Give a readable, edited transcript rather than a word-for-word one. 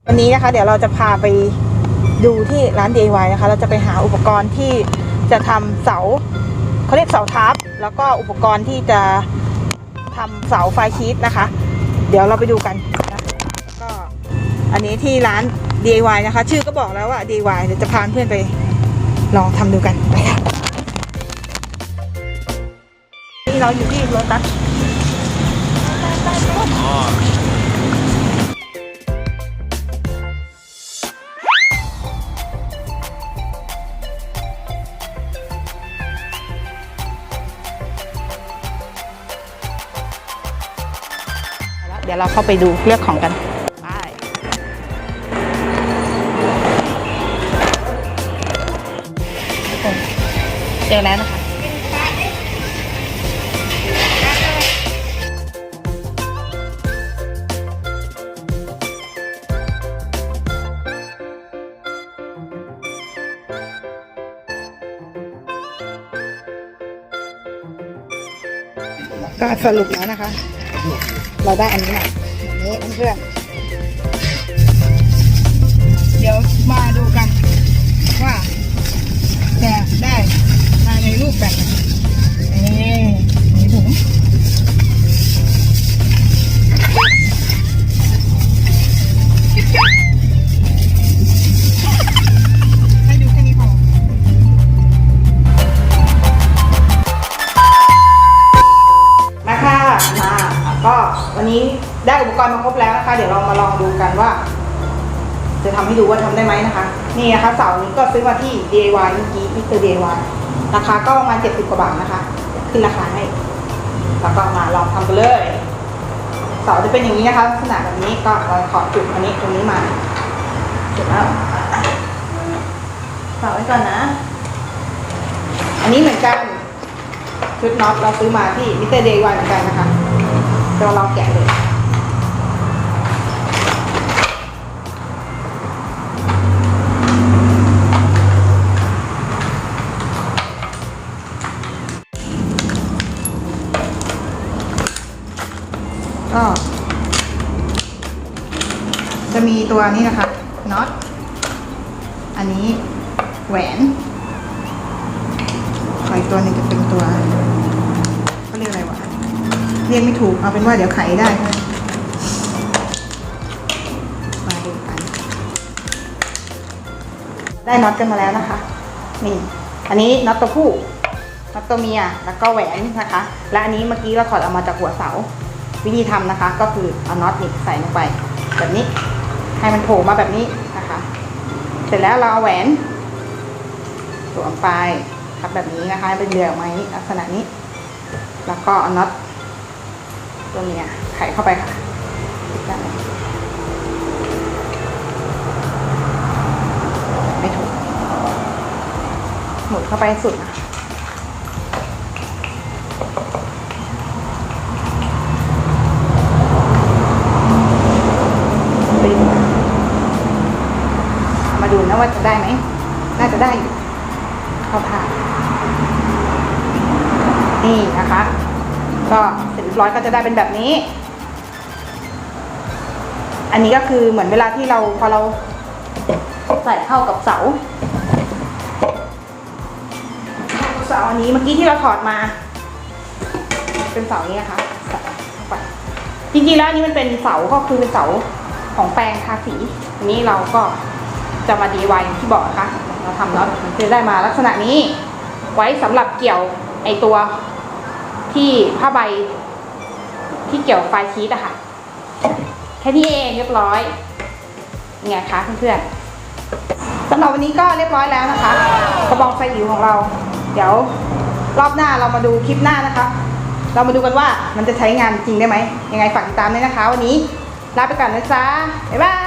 วันนี้นะคะเดี๋ยวเราจะพาไปดูที่ร้าน DIY นะคะเราจะไปหาอุปกรณ์ที่จะทำเสาเขาเรียกเสาทับแล้วก็อุปกรณ์ที่จะทำเสาไฟชีตนะคะเดี๋ยวเราไปดูกันนะก็อันนี้ที่ร้าน DIY นะคะชื่อก็บอกแล้วว่า DIY เดี๋ยวจะพาเพื่อนไปลองทำดูกันไปค่ะนี่เราอยู่ที่โลตัสเดี๋ยวเราเข้าไปดูเลือกของกันไปเจอแล้วนะคะก็สรุปแล้วนะคะเราได้อันนี้แหละอันนี้เพื่อนเดี๋ยวมาดูกันว่าจะได้มาในรูปแบบนี่ถุงให้ดูแค่นี้พอมาค่ะก็วันนี้ได้อุปกรณ์มาครบแล้วนะคะเดี๋ยวเรามาลองดูกันว่าจะทำให้ดูว่าทำได้ไหมนะคะนี่นะคะเสานี้ก็ซื้อมาที่ DIY เมื่อกี้มิสเตอร์ DIY ราคาก็ประมาณ70 กว่าบาทนะคะขึ้นราคาให้แล้วก็มาลองทำกันเลยเสาจะเป็นอย่างนี้นะคะลักษณะแบบนี้ก็เราขอจุดอันนี้ตรงนี้มาเสร็จแล้วเสาไว้ก่อนนะอันนี้เหมือนกันชุดน็อตเราซื้อมาที่มิสเตอร์ DIY เหมือนกันนะคะเดี๋ยวเราแกะเลยก็จะมีตัวนี้นะคะน็อตอันนี้แหวนอีกตัวนึงจะเป็นตัวเขาเรียกอะไรวะเรียกไม่ถูกเอาเป็นว่าเดี๋ยวไขได้มาดูกันได้น็อตกันมาแล้วนะคะนี่อันนี้น็อตตัวผู้น็อตตัวเมียแล้วก็แหวนนะคะและอันนี้เมื่อกี้เราถอดออกมาจากหัวเสาวิธีทำนะคะก็คือเอาน็อตนี่ใส่ลงไปแบบนี้ให้มันโผล่มาแบบนี้นะคะเสร็จแล้วเราเอาแหวนสวมไปทับแบบนี้นะคะเป็นเดือยออกมาลักษณะนี้แล้วก็เอาน็อตตัวนี้ไขเข้าไปค่ะไม่ถูกหมุนเข้าไปสุดนะมาดูนะว่าจะได้ไหมน่าจะได้อยู่เข้าทางนี่นะคะก็เสร็จเรียบร้อยก็จะได้เป็นแบบนี้อันนี้ก็คือเหมือนเวลาที่เราพอเราใส่เข้ากับเสาอันนี้เมื่อกี้ที่เราถอดมาเป็นเสานี้นะคะใส่เข้าไปจริงๆแล้วอันนี้มันเป็นเสาก็คือเป็นเสาของแปรงทาสีอันนี้เราก็จะมา DIY อย่างที่บอกนะคะเราทำน็อตมันจะได้มาลักษณะนี้ไว้สำหรับเกี่ยวไอตัวที่ผ้าใบที่เกี่ยวไฟชีตอะค่ะแค่นี้เองเรียบร้อยไงคะเพื่อนๆสำหรับวันนี้ก็เรียบร้อยแล้วนะคะกระบองไฟอิ๋วของเราเดี๋ยวรอบหน้าเรามาดูคลิปหน้านะคะเรามาดูกันว่ามันจะใช้งานจริงได้ไหมยังไงฝากติดตามด้วยนะคะวันนี้ลาไปก่อนนะจ๊ะบ๊ายบาย